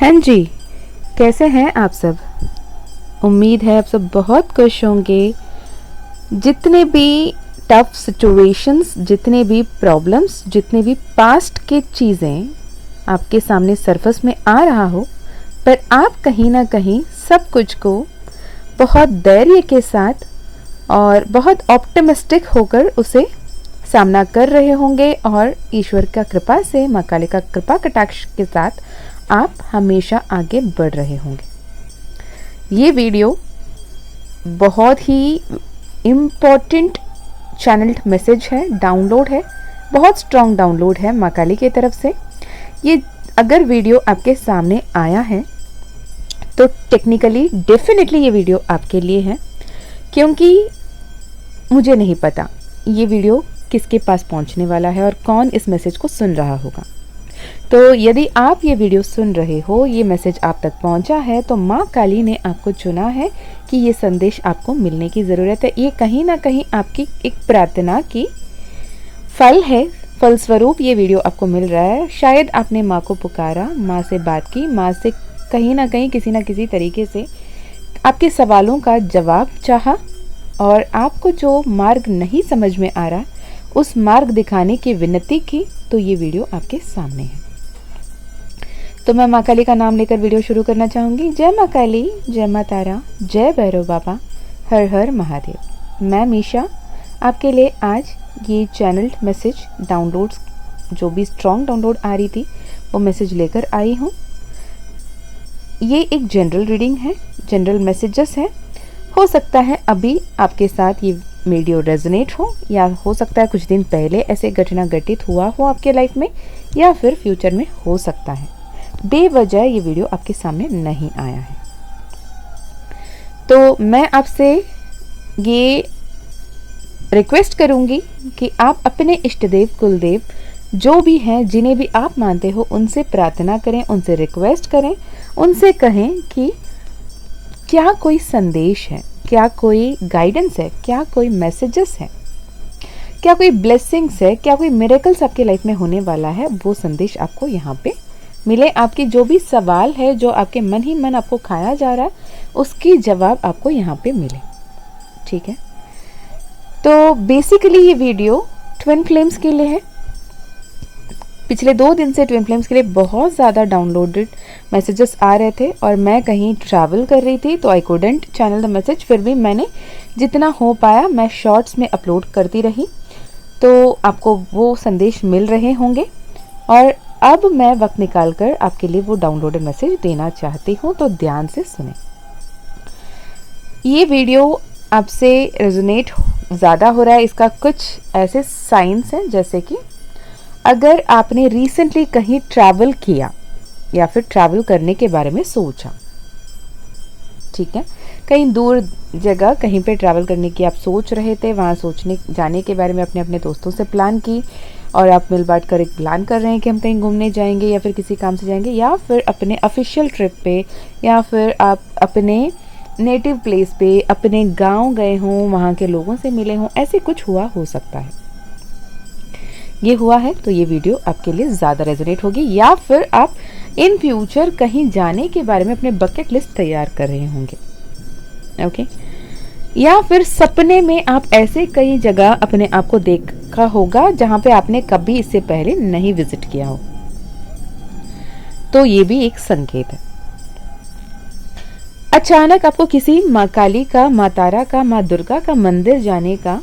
हाँ जी, कैसे हैं आप सब। उम्मीद है आप सब बहुत खुश होंगे। जितने भी टफ सिचुएशंस, जितने भी प्रॉब्लम्स, जितने भी पास्ट के चीज़ें आपके सामने सरफेस में आ रहा हो, पर आप कहीं ना कहीं सब कुछ को बहुत धैर्य के साथ और बहुत ऑप्टिमिस्टिक होकर उसे सामना कर रहे होंगे और ईश्वर का कृपा से, माँ काली का कृपा कटाक्ष के साथ आप हमेशा आगे बढ़ रहे होंगे। ये वीडियो बहुत ही इम्पोर्टेंट चैनल्ड मैसेज है, डाउनलोड है, बहुत स्ट्रॉन्ग डाउनलोड है माँ काली की तरफ से। ये अगर वीडियो आपके सामने आया है तो टेक्निकली डेफिनेटली ये वीडियो आपके लिए है, क्योंकि मुझे नहीं पता ये वीडियो किसके पास पहुंचने वाला है और कौन इस मैसेज को सुन रहा होगा। तो यदि आप ये वीडियो सुन रहे हो, ये मैसेज आप तक पहुंचा है, तो माँ काली ने आपको चुना है कि ये संदेश आपको मिलने की ज़रूरत है। ये कहीं ना कहीं आपकी एक प्रार्थना की फल है, फलस्वरूप ये वीडियो आपको मिल रहा है। शायद आपने माँ को पुकारा, माँ से बात की, माँ से कहीं ना कहीं किसी ना किसी तरीके से आपके सवालों का जवाब चाहा और आपको जो मार्ग नहीं समझ में आ रहा उस मार्ग दिखाने की विनती की, तो ये वीडियो आपके सामने है। तो मैं माँ काली का नाम लेकर वीडियो शुरू करना चाहूँगी। जय माँ काली, जय माँ तारा, जय भैरव बाबा, हर हर महादेव। मैं मीशा आपके लिए आज ये चैनल्ड मैसेज डाउनलोड्स, जो भी स्ट्रॉन्ग डाउनलोड आ रही थी वो मैसेज लेकर आई हूँ। ये एक जनरल रीडिंग है, जनरल मैसेजेस है। हो सकता है अभी आपके साथ ये वीडियो रेजोनेट हो, या हो सकता है कुछ दिन पहले ऐसे घटना घटित हुआ हो आपके लाइफ में, या फिर फ्यूचर में हो सकता है। बेवजह ये वीडियो आपके सामने नहीं आया है। तो मैं आपसे ये रिक्वेस्ट करूंगी कि आप अपने इष्ट देव, कुलदेव जो भी हैं, जिन्हें भी आप मानते हो, उनसे प्रार्थना करें, उनसे रिक्वेस्ट करें, उनसे कहें कि क्या कोई संदेश है, क्या कोई गाइडेंस है, क्या कोई मैसेजेस है, क्या कोई ब्लेसिंग्स है, क्या कोई मिरेकल्स आपके लाइफ में होने वाला है, वो संदेश आपको यहाँ पे मिले। आपकी जो भी सवाल है, जो आपके मन ही मन आपको खाया जा रहा है, उसकी जवाब आपको यहाँ पे मिले। ठीक है, तो बेसिकली ये वीडियो ट्विन फ्लेम्स के लिए है। पिछले 2 दिन से ट्विन फ्लेम्स के लिए बहुत ज़्यादा डाउनलोडेड मैसेजेस आ रहे थे और मैं कहीं ट्रैवल कर रही थी, तो I couldn't channel the message. फिर भी मैंने जितना हो पाया मैं शॉर्ट्स में अपलोड करती रही, तो आपको वो संदेश मिल रहे होंगे। और अब मैं वक्त निकाल कर आपके लिए वो डाउनलोडेड मैसेज देना चाहती हूँ, तो ध्यान से सुने। ये वीडियो आपसे रेजोनेट ज़्यादा हो रहा है, इसका कुछ ऐसे साइंस हैं, जैसे कि अगर आपने रिसेंटली कहीं ट्रैवल किया या फिर ट्रैवल करने के बारे में सोचा, ठीक है, कहीं दूर जगह कहीं पे ट्रैवल करने की आप सोच रहे थे, वहाँ जाने के बारे में अपने अपने दोस्तों से प्लान की, और आप मिल बांट कर एक प्लान कर रहे हैं कि हम कहीं घूमने जाएंगे या फिर किसी काम से जाएंगे, या फिर अपने ऑफिशियल ट्रिप पे, या फिर आप अपने नेटिव प्लेस पे, अपने गांव गए हों, वहाँ के लोगों से मिले हों, ऐसे कुछ हुआ हो सकता है। ये हुआ है तो ये वीडियो आपके लिए ज़्यादा रेजोनेट होगी। या फिर आप इन फ्यूचर कहीं जाने के बारे में अपने बकेट लिस्ट तैयार कर रहे होंगे, ओके। या फिर सपने में आप ऐसे कई जगह अपने आप को देखा होगा जहां पे आपने कभी इससे पहले नहीं विजिट किया हो, तो ये भी एक संकेत है। अचानक आपको किसी माँ काली का, माँ तारा का, माँ दुर्गा का मंदिर जाने का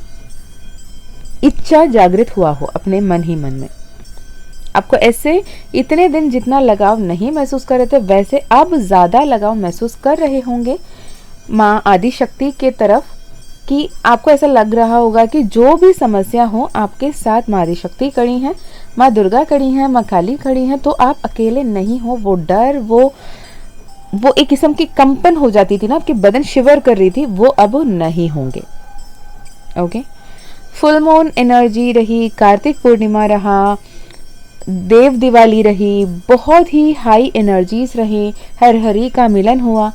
इच्छा जागृत हुआ हो अपने मन ही मन में। आपको ऐसे इतने दिन जितना लगाव नहीं महसूस कर रहे थे, वैसे अब ज़्यादा लगाव महसूस कर रहे होंगे माँ आदि शक्ति के तरफ, कि आपको ऐसा लग रहा होगा कि जो भी समस्या हो आपके साथ माँ आदि शक्ति खड़ी हैं, माँ दुर्गा खड़ी हैं, माँ काली खड़ी हैं, तो आप अकेले नहीं हो। वो डर, वो एक किस्म की कंपन हो जाती थी ना, आपके बदन शिवर कर रही थी, वो अब नहीं होंगे, ओके। फुल मून एनर्जी रही, कार्तिक पूर्णिमा रहा, देव दिवाली रही, बहुत ही हाई एनर्जीज रही, हर हरी का मिलन हुआ,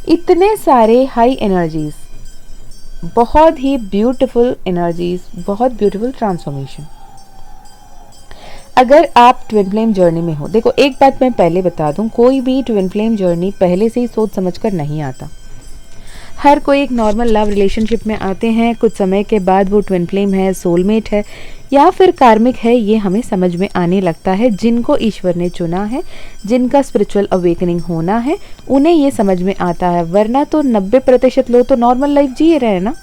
इतने सारे हाई एनर्जीज, बहुत ही ब्यूटीफुल एनर्जीज, बहुत ब्यूटीफुल ट्रांसफॉर्मेशन। अगर आप ट्विन फ्लेम जर्नी में हो, देखो एक बात मैं पहले बता दूं, कोई भी ट्विन फ्लेम जर्नी पहले से ही सोच समझकर नहीं आता। हर कोई एक नॉर्मल लव रिलेशनशिप में आते हैं, कुछ समय के बाद वो ट्विन फ्लेम है, सोलमेट है या फिर कार्मिक है, ये हमें समझ में आने लगता है। जिनको ईश्वर ने चुना है, जिनका स्पिरिचुअल अवेकनिंग होना है, उन्हें ये समझ में आता है। वरना तो 90% लोग तो नॉर्मल लाइफ जी रहे हैं ना,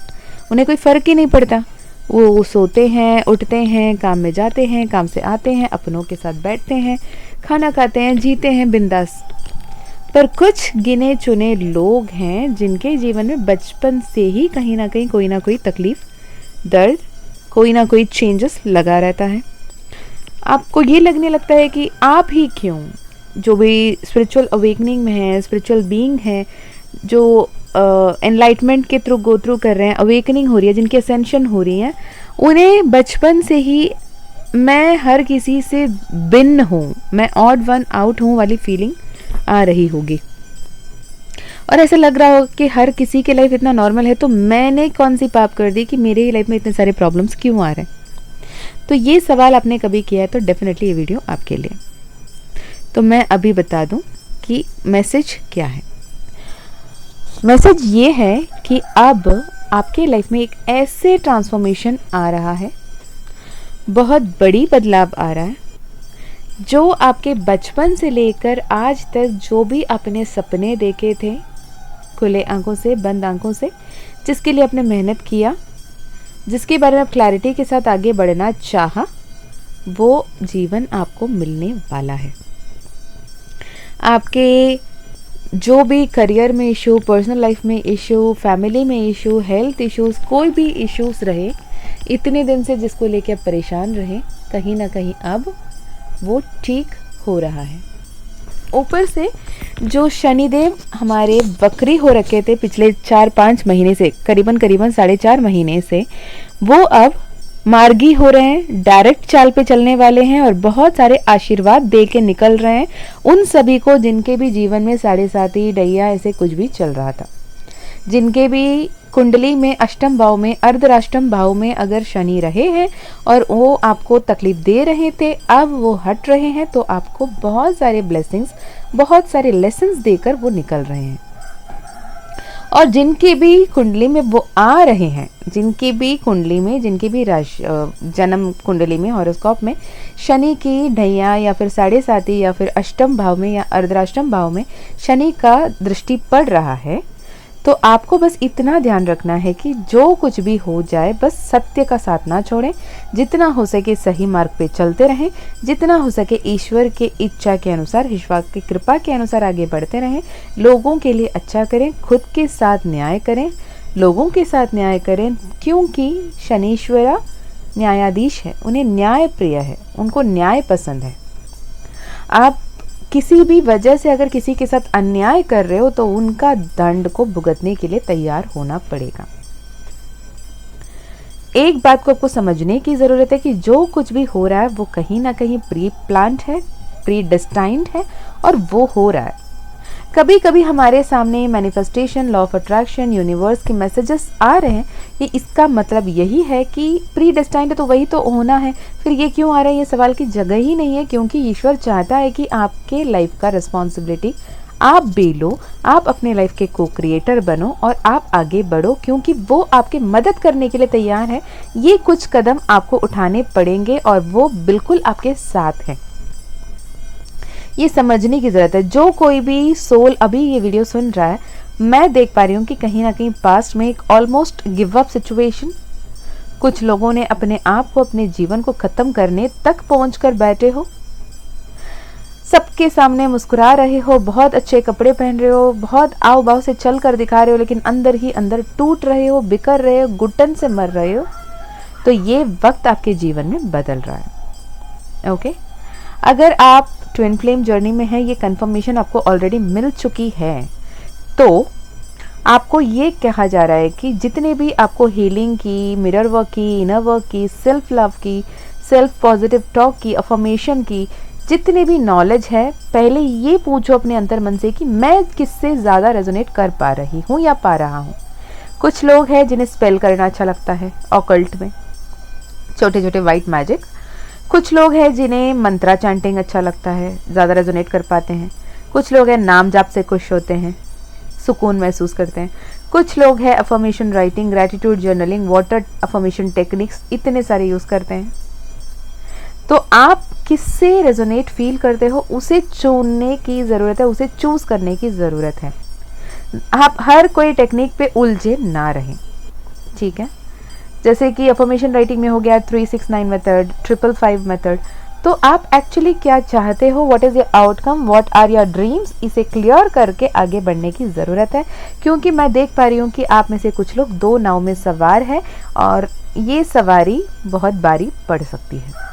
उन्हें कोई फ़र्क ही नहीं पड़ता। वो सोते हैं, उठते हैं, काम में जाते हैं, काम से आते हैं, अपनों के साथ बैठते हैं, खाना खाते हैं, जीते हैं बिंदास। पर कुछ गिने चुने लोग हैं जिनके जीवन में बचपन से ही कहीं ना कहीं कोई ना कोई तकलीफ, दर्द, कोई ना कोई चेंजेस लगा रहता है। आपको ये लगने लगता है कि आप ही क्यों, जो भी स्पिरिचुअल अवेकनिंग में है, स्पिरिचुअल बीइंग है, जो एनलाइटमेंट के थ्रू गो थ्रू कर रहे हैं, अवेकनिंग हो रही है, जिनकी असेंशन हो रही है, उन्हें बचपन से ही मैं हर किसी से भिन्न हूँ, मैं ऑड वन आउट हूँ वाली फीलिंग आ रही होगी। और ऐसा लग रहा होगा कि हर किसी की लाइफ इतना नॉर्मल है, तो मैंने कौन सी पाप कर दी कि मेरे ही लाइफ में इतने सारे प्रॉब्लम्स क्यों आ रहे हैं। तो ये सवाल आपने कभी किया है तो डेफिनेटली ये वीडियो आपके लिए। तो मैं अभी बता दूं कि मैसेज क्या है। मैसेज ये है कि अब आपके लाइफ में एक ऐसे ट्रांसफॉर्मेशन आ रहा है, बहुत बड़ी बदलाव आ रहा है, जो आपके बचपन से लेकर आज तक जो भी अपने सपने देखे थे, खुले आंखों से, बंद आंखों से, जिसके लिए आपने मेहनत किया, जिसके बारे में आप क्लैरिटी के साथ आगे बढ़ना चाहा, वो जीवन आपको मिलने वाला है। आपके जो भी करियर में इशू, पर्सनल लाइफ में इशू, फैमिली में इशू, हेल्थ इश्यूज, कोई भी इश्यूज रहे, इतने दिन से जिसको लेके आप परेशान रहे, कहीं ना कहीं अब वो ठीक हो रहा है। ऊपर से जो शनिदेव हमारे वक्री हो रखे थे पिछले 4-5 महीने से, करीबन 4.5 महीने से, वो अब मार्गी हो रहे हैं, डायरेक्ट चाल पे चलने वाले हैं और बहुत सारे आशीर्वाद दे के निकल रहे हैं उन सभी को जिनके भी जीवन में 7.5 डैया ऐसे कुछ भी चल रहा था, जिनके भी कुंडली में अष्टम भाव में, अर्धराष्टम भाव में अगर शनि रहे हैं और वो आपको तकलीफ दे रहे थे, अब वो हट रहे हैं, तो आपको बहुत सारे ब्लेसिंग्स, बहुत सारे लेसन्स देकर वो निकल रहे हैं। और जिनकी भी कुंडली में वो आ रहे हैं, जिनकी भी कुंडली में, जिनकी भी जन्म कुंडली में, हॉरोस्कोप में शनि की ढैया या फिर 7.5 या फिर अष्टम भाव में या अर्धराष्टम भाव में शनि का दृष्टि पड़ रहा है, तो आपको बस इतना ध्यान रखना है कि जो कुछ भी हो जाए बस सत्य का साथ ना छोड़ें, जितना हो सके सही मार्ग पे चलते रहें, जितना हो सके ईश्वर के इच्छा के अनुसार, ईश्वर की कृपा के अनुसार आगे बढ़ते रहें, लोगों के लिए अच्छा करें, खुद के साथ न्याय करें, लोगों के साथ न्याय करें, क्योंकि शनीश्वरा न्यायाधीश है, उन्हें न्याय प्रिय है, उनको न्याय पसंद है। आप किसी भी वजह से अगर किसी के साथ अन्याय कर रहे हो तो उनका दंड को भुगतने के लिए तैयार होना पड़ेगा। एक बात को आपको समझने की जरूरत है कि जो कुछ भी हो रहा है वो कहीं ना कहीं प्री प्लान्ड है, प्री डेस्टाइन्ड है और वो हो रहा है। कभी कभी हमारे सामने manifestation, law of attraction, universe के मैसेजेस आ रहे हैं, ये इसका मतलब यही है कि प्री डेस्टाइन्ड है तो वही तो होना है, फिर ये क्यों आ रहा है, ये सवाल की जगह ही नहीं है, क्योंकि ईश्वर चाहता है कि आपके लाइफ का रिस्पॉन्सिबिलिटी आप भी लो, आप अपने लाइफ के को क्रिएटर बनो और आप आगे बढ़ो, क्योंकि वो आपकी मदद करने के लिए तैयार है। ये कुछ कदम आपको उठाने पड़ेंगे और वो बिल्कुल आपके साथ है। ये समझने की ज़रूरत है। जो कोई भी सोल अभी ये वीडियो सुन रहा है, मैं देख पा रही हूँ कि कहीं ना कहीं पास्ट में एक ऑलमोस्ट गिव अप सिचुएशन, कुछ लोगों ने अपने आप को, अपने जीवन को ख़त्म करने तक पहुँचकर बैठे हो, सबके सामने मुस्कुरा रहे हो, बहुत अच्छे कपड़े पहन रहे हो, बहुत आव भाव से चल कर दिखा रहे हो, लेकिन अंदर ही अंदर टूट रहे हो, बिकर रहे हो, घुटन से मर रहे हो, तो ये वक्त आपके जीवन में बदल रहा है। ओके, अगर आप ट्विन फ्लेम जर्नी में है, ये कंफर्मेशन आपको ऑलरेडी मिल चुकी है, तो आपको ये कहा जा रहा है कि जितने भी आपको हीलिंग की, मिरर वर्क की, इनर वर्क की, सेल्फ लव की, सेल्फ पॉजिटिव टॉक की, अफर्मेशन की, जितने भी नॉलेज है, पहले ये पूछो अपने अंतर मन से कि मैं किससे ज़्यादा रेजोनेट कर पा रही हूँ या पा रहा हूँ। कुछ लोग हैं जिन्हें स्पेल करना अच्छा लगता है, ऑकल्ट में छोटे छोटे वाइट मैजिक, कुछ लोग हैं जिन्हें मंत्रा चैंटिंग अच्छा लगता है, ज़्यादा रेजोनेट कर पाते हैं। कुछ लोग हैं नाम जाप से खुश होते हैं, सुकून महसूस करते हैं। कुछ लोग हैं affirmation writing, gratitude journaling, water affirmation techniques, इतने सारे यूज़ करते हैं। तो आप किससे रेजोनेट फील करते हो उसे चुनने की ज़रूरत है, उसे चूज़ करने की ज़रूरत है। आप हर कोई टेक्निक पे उलझे ना रहें, ठीक है। जैसे कि अफर्मेशन राइटिंग में हो गया 369 मेथड, 555 मेथड। तो आप एक्चुअली क्या चाहते हो, what is your outcome, what are your dreams, इसे क्लियर करके आगे बढ़ने की ज़रूरत है। क्योंकि मैं देख पा रही हूँ कि आप में से कुछ लोग 2 नाव में सवार हैं और ये सवारी बहुत भारी पड़ सकती है।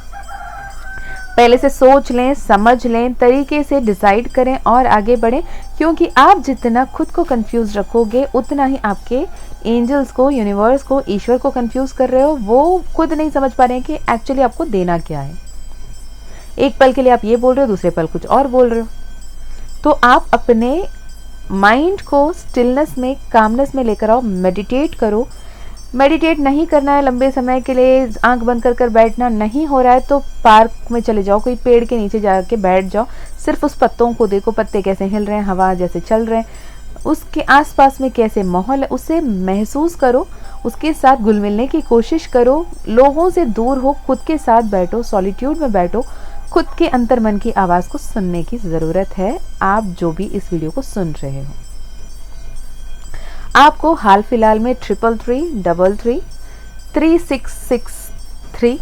पहले से सोच लें, समझ लें, तरीके से डिसाइड करें और आगे बढ़ें। क्योंकि आप जितना खुद को कंफ्यूज रखोगे उतना ही आपके एंजल्स को, यूनिवर्स को, ईश्वर को कंफ्यूज कर रहे हो। वो खुद नहीं समझ पा रहे हैं कि एक्चुअली आपको देना क्या है। एक पल के लिए आप ये बोल रहे हो, दूसरे पल कुछ और बोल रहे हो। तो आप अपने माइंड को स्टिलनेस में, कामनेस में लेकर आओ, मेडिटेट करो। मेडिटेट नहीं करना है लंबे समय के लिए, आंख बंद कर कर बैठना नहीं हो रहा है तो पार्क में चले जाओ, कोई पेड़ के नीचे जाके बैठ जाओ। सिर्फ उस पत्तों को देखो, पत्ते कैसे हिल रहे हैं, हवा जैसे चल रहे हैं, उसके आसपास में कैसे माहौल है उसे महसूस करो, उसके साथ घुल मिलने की कोशिश करो। लोगों से दूर हो, खुद के साथ बैठो, सॉलिट्यूड में बैठो, खुद के अंतर मन की आवाज़ को सुनने की ज़रूरत है। आप जो भी इस वीडियो को सुन रहे हो, आपको हाल फिलहाल में 33333 3663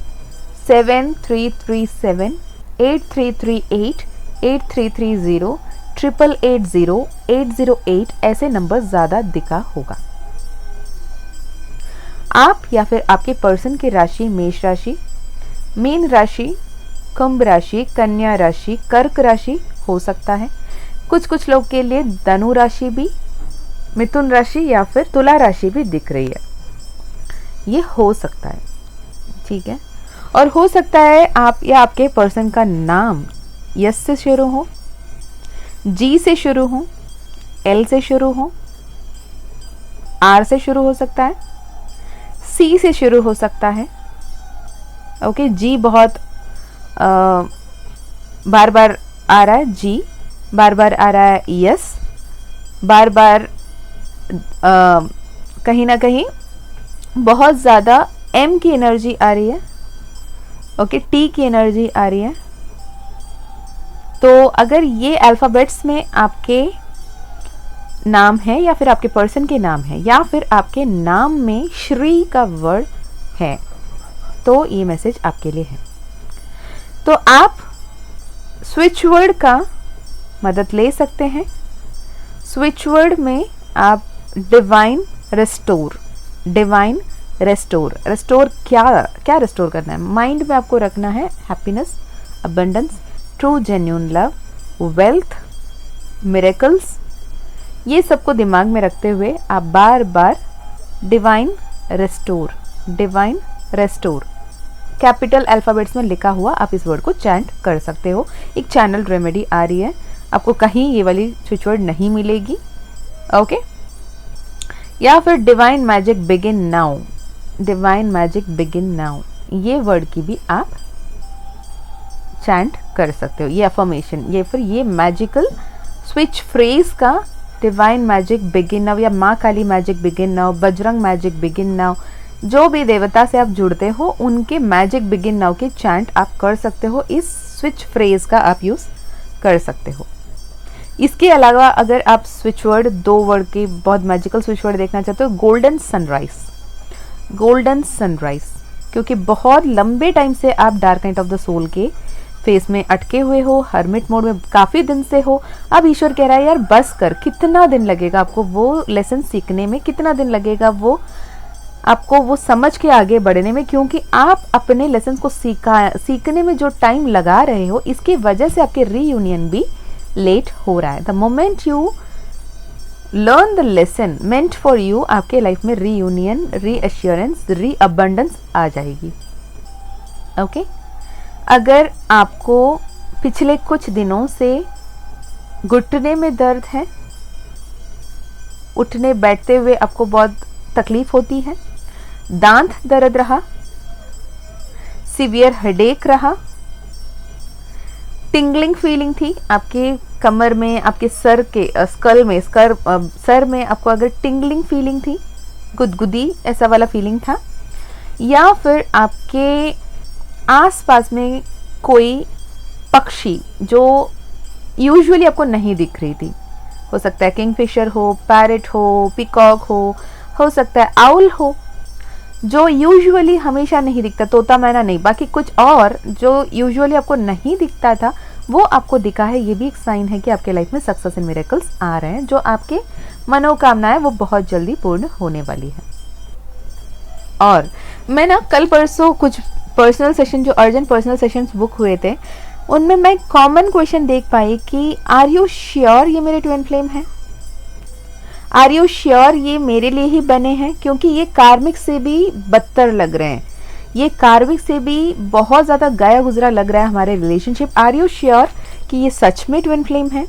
7337 8338 8330 8880 808 ऐसे नंबर ज़्यादा दिखा होगा। आप या फिर आपके पर्सन की राशि मेष राशि, मीन राशि, कुंभ राशि, कन्या राशि, कर्क राशि हो सकता है। कुछ लोग के लिए धनु राशि भी, मिथुन राशि या फिर तुला राशि भी दिख रही है। ये हो सकता है, ठीक है। और हो सकता है आप या आपके पर्सन का नाम यस से शुरू हो, जी से शुरू हो, एल से शुरू हो, आर से शुरू हो सकता है, सी से शुरू हो सकता है। ओके, जी बहुत बार बार आ रहा है, जी बार बार आ रहा है, यस बार बार कहीं ना कहीं बहुत ज़्यादा एम की एनर्जी आ रही है। ओके, टी की एनर्जी आ रही है। तो अगर ये अल्फ़ाबेट्स में आपके नाम है या फिर आपके पर्सन के नाम है या फिर आपके नाम में श्री का वर्ड है तो ये मैसेज आपके लिए है। तो आप स्विच वर्ड का मदद ले सकते हैं। स्विच वर्ड में आप divine restore, divine restore, restore क्या रेस्टोर करना है? माइंड में आपको रखना है happiness, abundance, true genuine love, wealth, miracles, ये सबको दिमाग में रखते हुए आप बार बार divine restore, divine restore capital alphabets में लिखा हुआ आप इस वर्ड को चैंट कर सकते हो। एक चैनल रेमेडी आ रही है, आपको कहीं ये वाली स्विच वर्ड नहीं मिलेगी। ओके, या फिर divine magic begin now, divine magic begin now, ये वर्ड की भी आप चैंट कर सकते हो। ये अफर्मेशन, ये फिर ये मैजिकल स्विच फ्रेज का डिवाइन मैजिक बिगिन नाउ या माँ Kali magic begin now, Bajrang magic begin now, जो भी देवता से आप जुड़ते हो उनके मैजिक बिगिन नाउ के चैंट आप कर सकते हो। इस स्विच फ्रेज का आप यूज़ कर सकते हो। इसके अलावा अगर आप स्विच वर्ड, 2 वर्ड के बहुत मैजिकल स्विच वर्ड देखना चाहते हो, गोल्डन सनराइज, गोल्डन सनराइज, क्योंकि बहुत लंबे टाइम से आप dark night of the soul के फेस में अटके हुए हो, हर्मिट मोड में काफ़ी दिन से हो। अब ईश्वर कह रहा है यार बस कर, कितना दिन लगेगा आपको वो लेसन सीखने में, कितना दिन लगेगा वो आपको वो समझ के आगे बढ़ने में, क्योंकि आप अपने लेसन को सीखने में जो टाइम लगा रहे हो इसकी वजह से आपके रीयूनियन भी लेट हो रहा है। The moment you learn the lesson meant for you, आपके लाइफ में रीयूनियन, रीअश्योरेंस, रीअबंडेंस आ जाएगी। ओके, अगर आपको पिछले कुछ दिनों से घुटने में दर्द है, उठने बैठते हुए आपको बहुत तकलीफ होती है, दांत दर्द रहा, सीवियर हेडेक रहा, टिंगलिंग फीलिंग थी आपके कमर में, आपके सर के स्कल में, सर में आपको अगर टिंगलिंग फीलिंग थी, गुदगुदी ऐसा वाला फीलिंग था, या फिर आपके आसपास में कोई पक्षी जो यूजुअली आपको नहीं दिख रही थी, हो सकता है किंगफिशर हो, पैरेट हो, पीकॉक हो सकता है आउल हो, जो यूजुअली हमेशा नहीं दिखता, तोता मैना नहीं, बाकी कुछ और जो यूजुअली आपको नहीं दिखता था वो आपको दिखा है। ये भी एक साइन है कि आपके लाइफ में सक्सेस एंड मिरेकल्स आ रहे हैं, जो आपके मनोकामनाएं वो बहुत जल्दी पूर्ण होने वाली है। और मैं ना कल परसों कुछ पर्सनल सेशन, जो अर्जेंट पर्सनल सेशंस बुक हुए थे, उनमें मैं कॉमन क्वेश्चन देख पाई कि आर यू श्योर ये मेरे ट्विन फ्लेम हैं? आर यू श्योर ये मेरे लिए ही बने हैं? क्योंकि ये कार्मिक से भी बदतर लग रहे हैं, ये कार्मिक से भी बहुत ज़्यादा गया गुजरा लग रहा है हमारे रिलेशनशिप। आर यू श्योर कि ये सच में ट्विन फ्लेम है?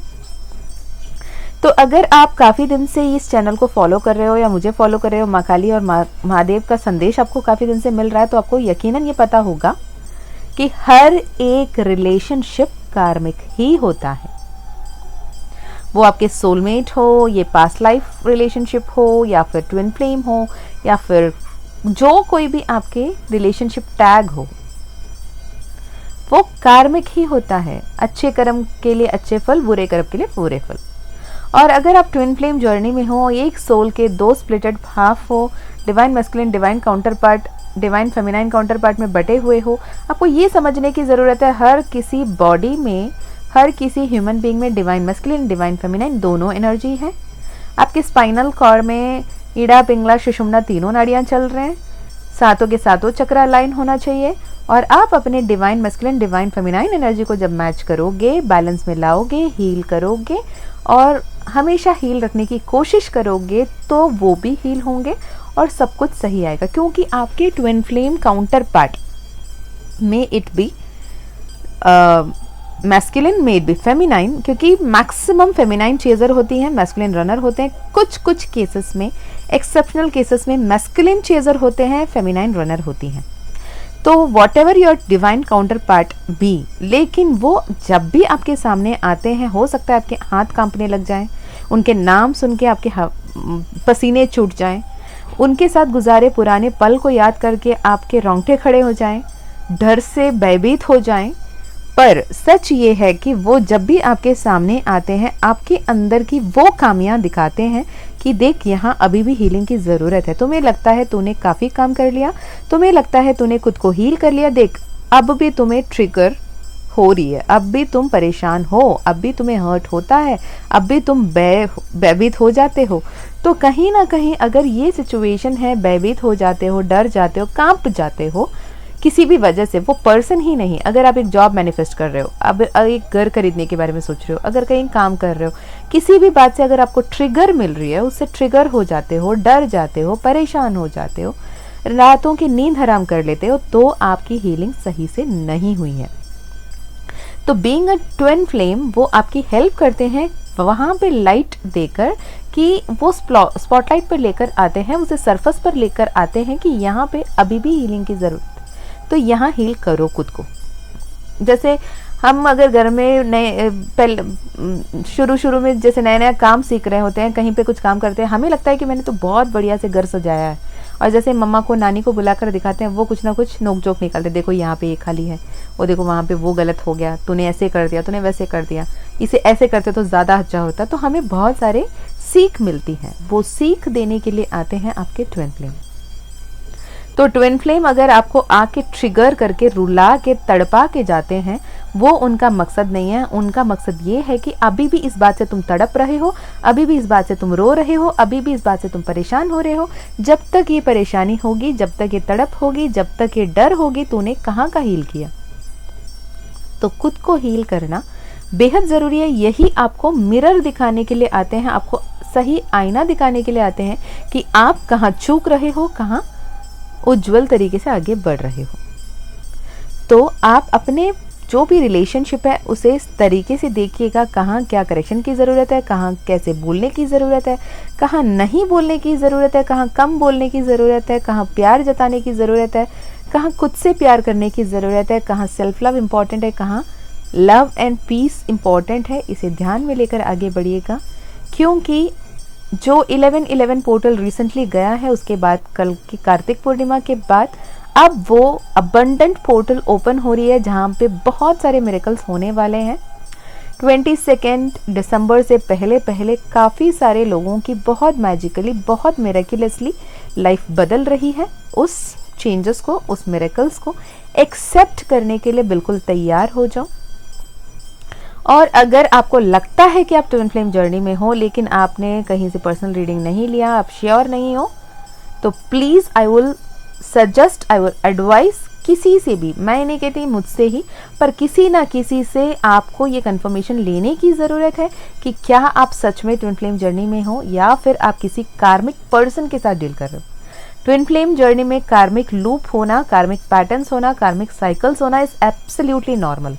तो अगर आप काफ़ी दिन से इस चैनल को फॉलो कर रहे हो या मुझे फॉलो कर रहे हो, माँ काली और महादेव का संदेश आपको काफ़ी दिन से मिल रहा है, तो आपको यकीनन ये पता होगा कि हर एक रिलेशनशिप कार्मिक ही होता है। वो आपके सोलमेट हो, ये पास्ट लाइफ रिलेशनशिप हो, या फिर ट्विन फ्लेम हो, या फिर जो कोई भी आपके रिलेशनशिप टैग हो, वो कार्मिक ही होता है। अच्छे कर्म के लिए अच्छे फल, बुरे कर्म के लिए बुरे फल। और अगर आप ट्विन फ्लेम जर्नी में हो, एक सोल के दो स्प्लिटेड हाफ हो, divine masculine, divine counter part, divine feminine counter part में बटे हुए हो, आपको ये समझने की ज़रूरत है हर किसी बॉडी में, हर किसी ह्यूमन बीइंग में डिवाइन मैस्कुलिन, डिवाइन फेमिनाइन दोनों एनर्जी है। आपके स्पाइनल कॉर्ड में ईड़ा, पिंगला, सुषुम्ना तीनों नाड़ियाँ चल रहे हैं, सातों के सातों चक्र अलाइन होना चाहिए। और आप अपने divine masculine, divine feminine energy को जब मैच करोगे, बैलेंस में लाओगे, हील करोगे और हमेशा हील रखने की कोशिश करोगे, तो वो भी हील होंगे और सब कुछ सही आएगा। क्योंकि आपके ट्विन फ्लेम काउंटर पार्ट में इट बी मैस्कुलिन, में इट बी फेमिनाइन, क्योंकि मैक्सिमम फेमिनाइन चेजर होती हैं, मैस्कुलिन रनर होते हैं। कुछ केसेस में, एक्सेप्शनल केसेस में मैस्कुलिन चेजर होते हैं, फेमिनाइन रनर होती हैं। तो whatever your divine counterpart be, लेकिन वो जब भी आपके सामने आते हैं, हो सकता है आपके हाथ कांपने लग जाएं, उनके नाम सुन के आपके पसीने छूट जाएं, उनके साथ गुजारे पुराने पल को याद करके आपके रोंगटे खड़े हो जाएं, डर से भयभीत हो जाएं। पर सच ये है कि वो जब भी आपके सामने आते हैं, आपके अंदर की वो खामियां दिखाते हैं कि देख, यहाँ अभी भी हीलिंग की ज़रूरत है। तुम्हें लगता है तूने काफ़ी काम कर लिया, तुम्हें लगता है तूने खुद को हील कर लिया, देख अब भी तुम्हें ट्रिगर हो रही है, अब भी तुम परेशान हो, अब भी तुम्हें हर्ट होता है, अब भी तुम भयभीत हो जाते हो। तो कहीं ना कहीं अगर ये सिचुएशन है, भयभीत हो जाते हो, डर जाते हो, कांप जाते हो किसी भी वजह से, वो पर्सन ही नहीं, अगर आप एक जॉब मैनिफेस्ट कर रहे हो, अब एक घर खरीदने के बारे में सोच रहे हो, अगर कहीं काम कर रहे हो, किसी भी बात से अगर आपको ट्रिगर मिल रही है, उससे ट्रिगर हो जाते हो, डर जाते हो, परेशान हो जाते हो, रातों की नींद हराम कर लेते हो, तो आपकी हीलिंग सही से नहीं हुई है। तो बीइंग अ ट्विन फ्लेम, वो आपकी हेल्प करते हैं वहाँ पे लाइट देकर, कि वो स्पॉटलाइट पर लेकर आते हैं, उसे सरफेस पर लेकर आते हैं कि यहाँ पे अभी भी हीलिंग की ज़रूरत, तो यहाँ हील करो खुद को। जैसे हम अगर घर में नए शुरू में जैसे नया काम सीख रहे होते हैं, कहीं पे कुछ काम करते हैं, हमें लगता है कि मैंने तो बहुत बढ़िया से घर सजाया है, और जैसे मम्मा को, नानी को बुलाकर दिखाते हैं, वो कुछ ना कुछ नोक जोक निकालते, देखो यहाँ पे ये खाली है, वो देखो वहाँ पे वो गलत हो गया, तूने ऐसे कर दिया, तूने वैसे कर दिया, इसे ऐसे करते तो ज़्यादा अच्छा होता। तो हमें बहुत सारे सीख मिलती है, वो सीख देने के लिए आते हैं आपके ट्विन फ्लेम। तो ट्विन फ्लेम अगर आपको आके ट्रिगर करके, रुला के, तड़पा के जाते हैं, वो उनका मकसद नहीं है। उनका मकसद ये है कि अभी भी इस बात से तुम तड़प रहे हो, अभी भी इस बात से तुम रो रहे हो, अभी भी इस बात से तुम परेशान हो रहे हो। जब तक ये परेशानी होगी, जब तक ये तड़प होगी, जब तक ये डर होगी, तूने कहाँ का हील किया। तो खुद को हील करना बेहद ज़रूरी है। यही आपको मिरर दिखाने के लिए आते हैं, आपको सही आईना दिखाने के लिए आते हैं कि आप कहाँ चूक रहे हो, कहाँ उज्जवल तरीके से आगे बढ़ रहे हो। तो आप अपने जो भी रिलेशनशिप है उसे इस तरीके से देखिएगा, कहाँ क्या करेक्शन की ज़रूरत है, कहाँ कैसे बोलने की ज़रूरत है, कहाँ नहीं बोलने की ज़रूरत है, कहाँ कम बोलने की ज़रूरत है, कहाँ प्यार जताने की ज़रूरत है, कहाँ खुद से प्यार करने की ज़रूरत है, कहाँ सेल्फ लव इम्पॉर्टेंट है, कहाँ लव एंड पीस इम्पॉर्टेंट है, इसे ध्यान में लेकर आगे बढ़िएगा। क्योंकि जो 11/11 पोर्टल रिसेंटली गया है, उसके बाद कल की कार्तिक पूर्णिमा के बाद अब वो अबंडेंट पोर्टल ओपन हो रही है, जहाँ पे बहुत सारे मिरेकल्स होने वाले हैं। 22 दिसंबर से पहले पहले काफ़ी सारे लोगों की बहुत मैजिकली, बहुत मिरेकुलसली लाइफ बदल रही है। उस चेंजेस को, उस मिरेकल्स को एक्सेप्ट करने के लिए बिल्कुल तैयार हो जाओ। और अगर आपको लगता है कि आप ट्विन फ्लेम जर्नी में हो, लेकिन आपने कहीं से पर्सनल रीडिंग नहीं लिया, आप श्योर नहीं हो, तो please I will suggest, I will advice, किसी से भी, मैं नहीं कहती मुझसे ही, पर किसी ना किसी से आपको ये कंफर्मेशन लेने की ज़रूरत है कि क्या आप सच में ट्विन फ्लेम जर्नी में हो या फिर आप किसी कार्मिक पर्सन के साथ डील कर रहे हो। ट्विन फ्लेम जर्नी में कार्मिक लूप होना, कार्मिक पैटर्न्स होना, कार्मिक साइकिल्स होना इज एब्सोल्युटली नॉर्मल।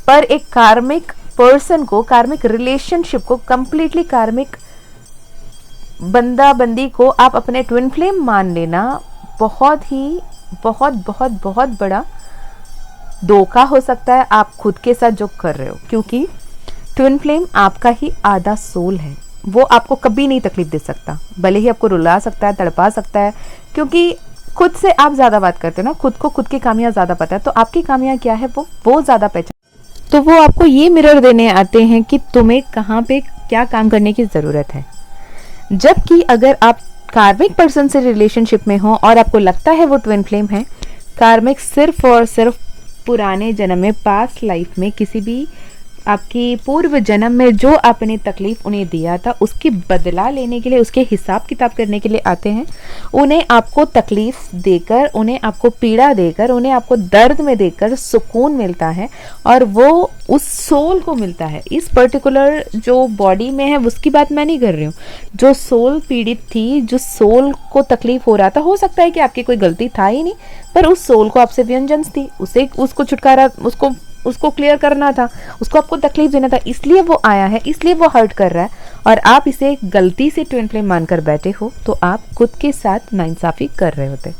पर एक कार्मिक पर्सन को, कार्मिक रिलेशनशिप को, कंप्लीटली कार्मिक बंदा बंदी को आप अपने ट्विन फ्लेम मान लेना बहुत ही बहुत बड़ा धोखा हो सकता है आप खुद के साथ जो कर रहे हो। क्योंकि ट्विन फ्लेम आपका ही आधा सोल है, वो आपको कभी नहीं तकलीफ दे सकता, भले ही आपको रुला सकता है, तड़पा सकता है, क्योंकि खुद से आप ज़्यादा बात करते हो ना, खुद को खुद की खामियां ज़्यादा पता है, तो आपकी खामियां क्या है वो ज़्यादा पहचान, तो वो आपको ये मिरर देने आते हैं कि तुम्हें कहाँ पे क्या काम करने की ज़रूरत है। जबकि अगर आप कार्मिक पर्सन से रिलेशनशिप में हो और आपको लगता है वो ट्विन फ्लेम है, कार्मिक सिर्फ और सिर्फ पुराने जन्म में, पास्ट लाइफ में, किसी भी आपकी पूर्व जन्म में जो आपने तकलीफ उन्हें दिया था, उसकी बदला लेने के लिए, उसके हिसाब किताब करने के लिए आते हैं। उन्हें आपको तकलीफ देकर, उन्हें आपको पीड़ा देकर, उन्हें आपको दर्द में देकर सुकून मिलता है, और वो उस सोल को मिलता है। इस पर्टिकुलर जो बॉडी में है उसकी बात मैं नहीं कर रही हूँ, जो सोल पीड़ित थी, जो सोल को तकलीफ हो रहा था, हो सकता है कि आपकी कोई गलती था ही नहीं, पर उस सोल को आपसे व्यंजन्स थी, उसको छुटकारा, उसको क्लियर करना था, उसको आपको तकलीफ देना था, इसलिए वो आया है, इसलिए वो हर्ट कर रहा है, और आप इसे गलती से ट्विन फ्लेम मानकर बैठे हो, तो आप खुद के साथ नाइंसाफी कर रहे होते।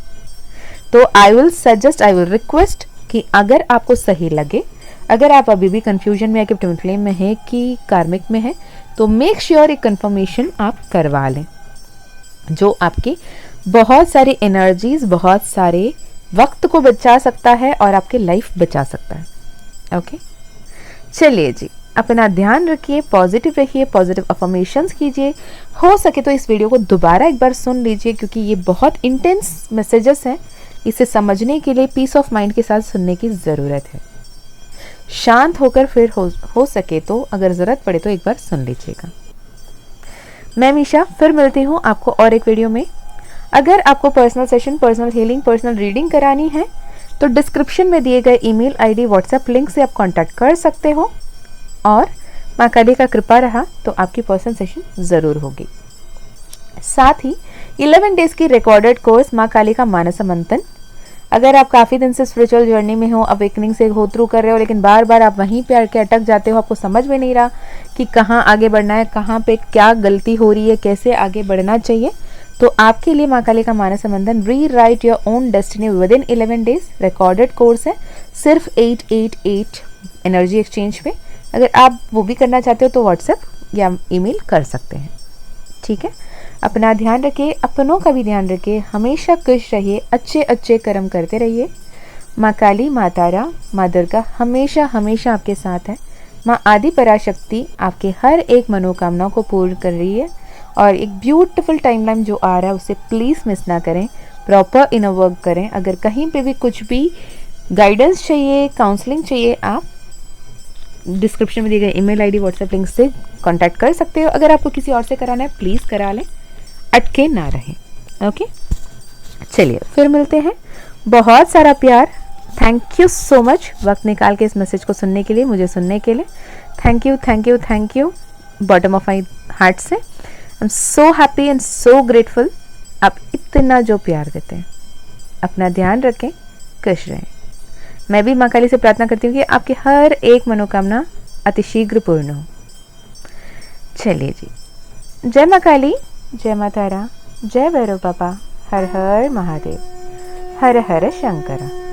तो I will suggest, I will request कि अगर आपको सही लगे, अगर आप अभी भी कंफ्यूजन में है कि ट्विन फ्लेम में है कि कार्मिक में है, तो मेक श्योर एक कंफर्मेशन आप करवा लें, जो आपकी बहुत सारी एनर्जीज, बहुत सारे वक्त को बचा सकता है और आपकी लाइफ बचा सकता है। ओके, चलिए जी, अपना ध्यान रखिए, पॉजिटिव रहिए, पॉजिटिव अफर्मेशंस कीजिए। हो सके तो इस वीडियो को दोबारा एक बार सुन लीजिए, क्योंकि ये बहुत इंटेंस मैसेजेस हैं, इसे समझने के लिए पीस ऑफ माइंड के साथ सुनने की ज़रूरत है। शांत होकर फिर हो सके तो अगर ज़रूरत पड़े तो एक बार सुन लीजिएगा। मैं मीशा फिर मिलती हूँ आपको और एक वीडियो में। अगर आपको personal session, personal healing, personal reading करानी है तो डिस्क्रिप्शन में दिए गए ईमेल आईडी, व्हाट्सएप लिंक से आप कांटेक्ट कर सकते हो, और माँ काली का कृपा रहा तो आपकी पर्सनल सेशन ज़रूर होगी। साथ ही 11 डेज की रिकॉर्डेड कोर्स माँ काली का मानस मंथन, अगर आप काफ़ी दिन से स्पिरिचुअल जर्नी में हो, अवेकनिंग से गो थ्रू कर रहे हो, लेकिन बार बार आप वहीं पे आके अटक जाते हो, आपको समझ में नहीं रहा कि कहाँ आगे बढ़ना है, कहाँ पे क्या गलती हो रही है, कैसे आगे बढ़ना चाहिए, तो आपके लिए माँ काली का मानस संबंधन री right your own destiny with in 11 days recorded course है, सिर्फ 888 एनर्जी एक्सचेंज पे। अगर आप वो भी करना चाहते हो तो व्हाट्सएप या ईमेल कर सकते हैं। ठीक है, अपना ध्यान रखिए, अपनों का भी ध्यान रखिए, हमेशा खुश रहिए, अच्छे अच्छे कर्म करते रहिए। माँ काली, माँ तारा, माँ दुर्गा हमेशा हमेशा आपके साथ है। माँ आदि पराशक्ति आपके हर एक मनोकामना को पूर्ण कर रही है, और एक ब्यूटीफुल टाइमलाइन जो आ रहा है उसे प्लीज़ मिस ना करें, प्रॉपर इनर वर्क करें। अगर कहीं पे भी कुछ भी गाइडेंस चाहिए, काउंसलिंग चाहिए, आप डिस्क्रिप्शन में दिए गए ईमेल आईडी, व्हाट्सएप लिंक से कांटेक्ट कर सकते हो। अगर आपको किसी और से कराना है प्लीज़ करा लें, अटके ना रहें। ओके, चलिए फिर मिलते हैं। बहुत सारा प्यार, थैंक यू सो मच वक्त निकाल के इस मैसेज को सुनने के लिए, मुझे सुनने के लिए। Thank you, thank you, thank you bottom of my heart से। I am so happy and so grateful, आप इतना जो प्यार देते हैं। अपना ध्यान रखें, खुश रहें। मैं भी माँ काली से प्रार्थना करती हूँ कि आपकी हर एक मनोकामना अतिशीघ्र पूर्ण हो। चलिए जी, जय माँ काली, जय माँ तारा, जय भैरव बाबा, हर हर महादेव। हर हर शंकर।